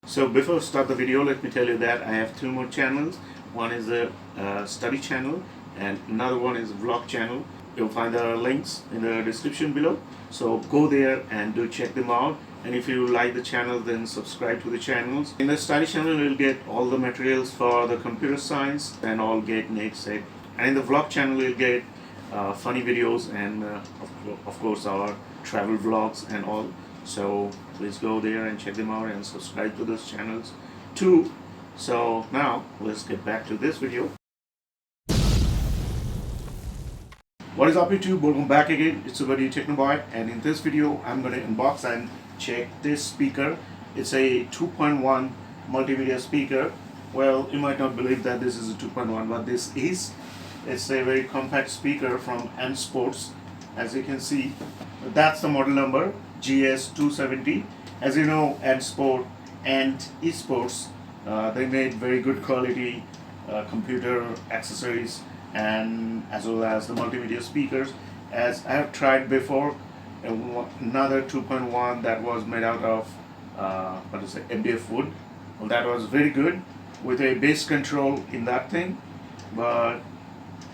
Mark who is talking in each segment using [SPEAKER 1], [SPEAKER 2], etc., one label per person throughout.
[SPEAKER 1] So before I start the video, let me tell you that I have two more channels. One is a study channel and another one is a vlog channel. You'll find the links in the description below. So go there and do check them out. And if you like the channel, then subscribe to the channels. In the study channel, you'll get all the materials for the computer science and all get next set. And in the vlog channel, you'll get funny videos and of course our travel vlogs and all. So please go there and check them out and subscribe to those channels too. So now let's get back to this video. What is up YouTube? Welcome back again. It's your buddy Technoboy, and in this video I'm going to unbox and check this speaker. It's a 2.1 multimedia speaker. Well, you might not believe that this is a 2.1, but this is. It's a very compact speaker from Esports. As you can see, that's the model number GS270. As you know, Esports and Esports, they made very good quality computer accessories and as well as the multimedia speakers. As I have tried before, another 2.1 that was made out of MDF wood. Well, that was very good with a bass control in that thing, but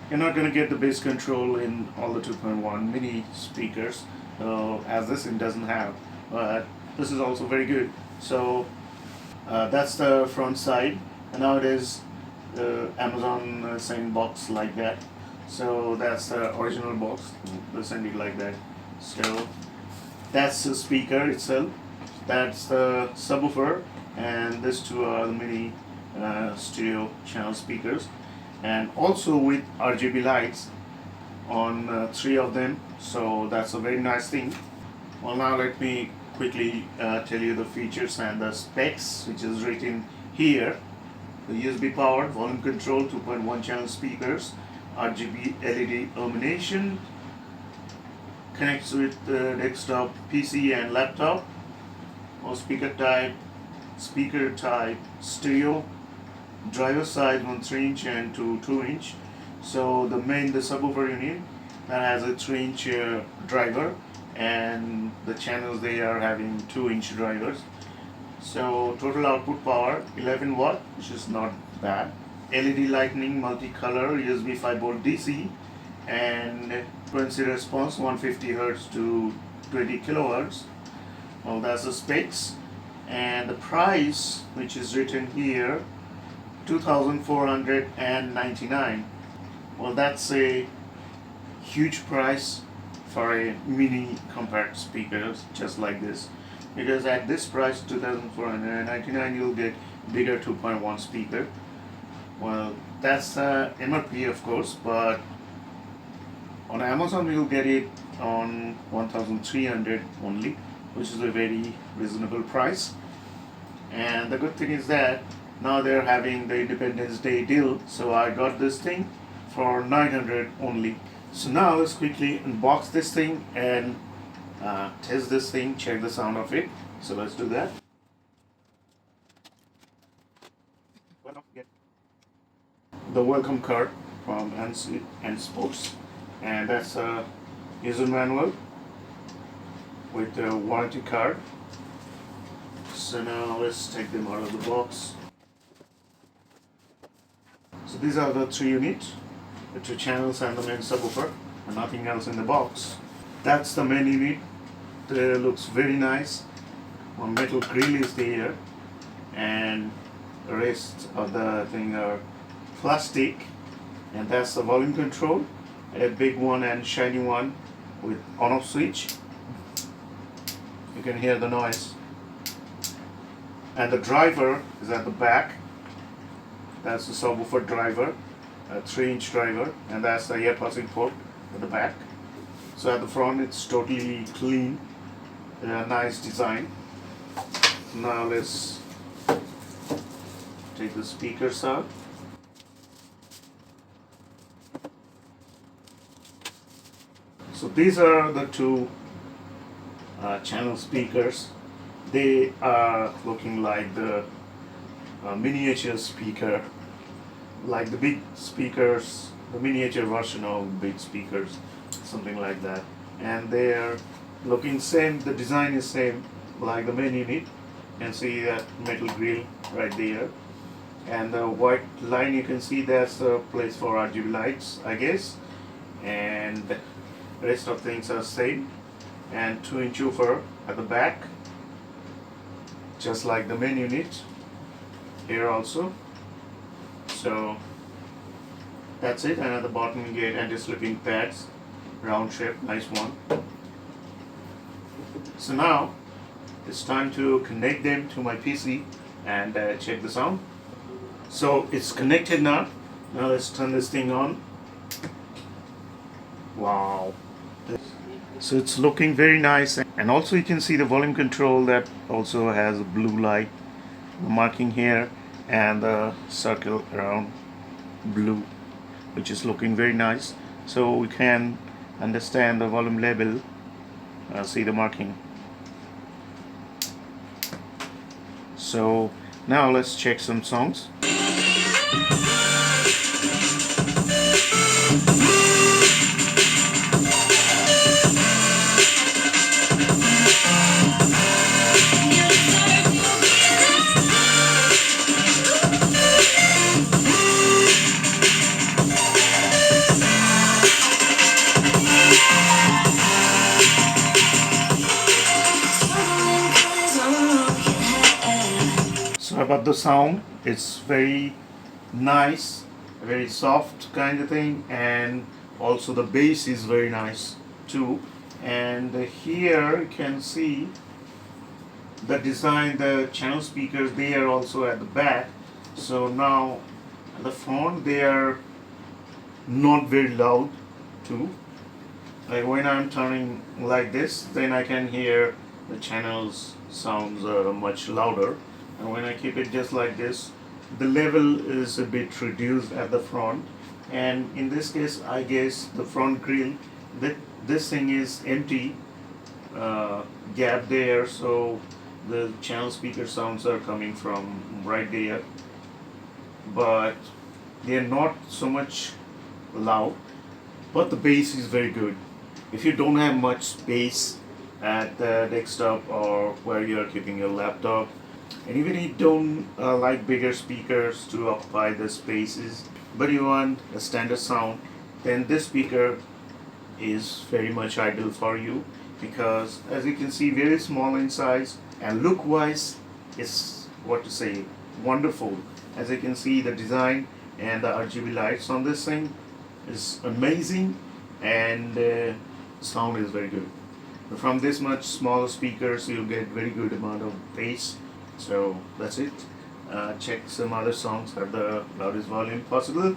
[SPEAKER 1] you're not going to get the bass control in all the 2.1 mini speakers, as this one doesn't have. But this is also very good. So that's the front side, and now it is the Amazon same box like that. So that's the original box. They send it like that. So that's the speaker itself. That's the subwoofer, and these two are the mini stereo channel speakers, and also with RGB lights on three of them. So that's a very nice thing. Well, now let me quickly tell you the features and the specs, which is written here. The USB powered volume control 2.1 channel speakers, RGB LED illumination, connects with desktop, PC and laptop. Or speaker type stereo, driver size 1 3-inch and 2 inch. So the subwoofer unit that has a 3-inch driver, and the channels they are having 2-inch drivers. So total output power 11 watt, which is not bad. LED lightning multicolor, USB 5 volt DC, and frequency response 150 Hz to 20 kilohertz. Well, that's the specs, and the price, which is written here, 2,499. Well, that's a huge price for a mini compact speaker just like this, because at this price 2,499 you'll get bigger 2.1 speaker. Well, that's MRP of course, but on Amazon you'll get it on 1,300 only, which is a very reasonable price. And the good thing is that now they're having the Independence Day deal, so I got this thing for 900 only. So now let's quickly unbox this thing and test this thing, check the sound of it. So let's do that. The welcome card from Esports, and that's a user manual with a warranty card. So now let's take them out of the box. So these are the three units, the two channels and the main subwoofer, and nothing else in the box. That's the main unit. It looks very nice. One metal grill is there, and the rest of the thing are plastic. And that's the volume control, a big one and shiny one with on-off switch. You can hear the noise. And the driver is at the back. That's the subwoofer driver, a 3-inch driver, and that's the ear passing port at the back. So at the front it's totally clean, nice design. Now let's take the speakers out. So these are the two channel speakers. They are looking like the miniature speaker, like the big speakers, the miniature version of big speakers, something like that. And they are looking same, the design is same like the main unit, can see that metal grill right there, and the white line you can see that's the place for RGB lights, I guess, and rest of things are same. And 2-inch woofer at the back, just like the main unit here also. So that's it. And at the bottom you get anti-slipping pads, round shape, nice one. So now it's time to connect them to my PC and check the sound. So it's connected now. Now let's turn this thing on. Wow. So it's looking very nice, and also you can see the volume control that also has a blue light marking here and the circle around blue, which is looking very nice. So we can understand the volume level, see the marking. So now let's check some songs. So about the sound, it's very nice, very soft kind of thing, and also the bass is very nice too. And here you can see the design, the channel speakers, they are also at the back. So now at the front they are not very loud too. Like when I'm turning like this, then I can hear the channels sounds much louder, and when I keep it just like this, the level is a bit reduced at the front. And in this case, I guess the front grill, that this thing is empty, gap there, so the channel speaker sounds are coming from right there, but they are not so much loud, but the bass is very good. If you don't have much space at the desktop or where you are keeping your laptop, and even if you don't like bigger speakers to occupy the spaces, but you want a standard sound, then this speaker is very much ideal for you, because as you can see, very small in size, and look wise it's, what to say, wonderful. As you can see, the design and the RGB lights on this thing is amazing, and sound is very good. From this much smaller speakers you'll get very good amount of bass. So that's it. Check some other songs at the loudest volume possible.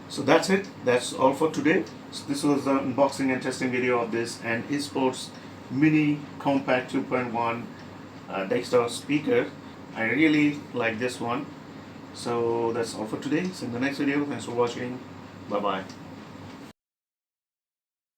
[SPEAKER 1] So that's it. That's all for today. So this was the unboxing and testing video of this and Esports Mini Compact 2.1 desktop speaker. I really like this one. So that's all for today. See you in the next video. Thanks for watching. Bye bye.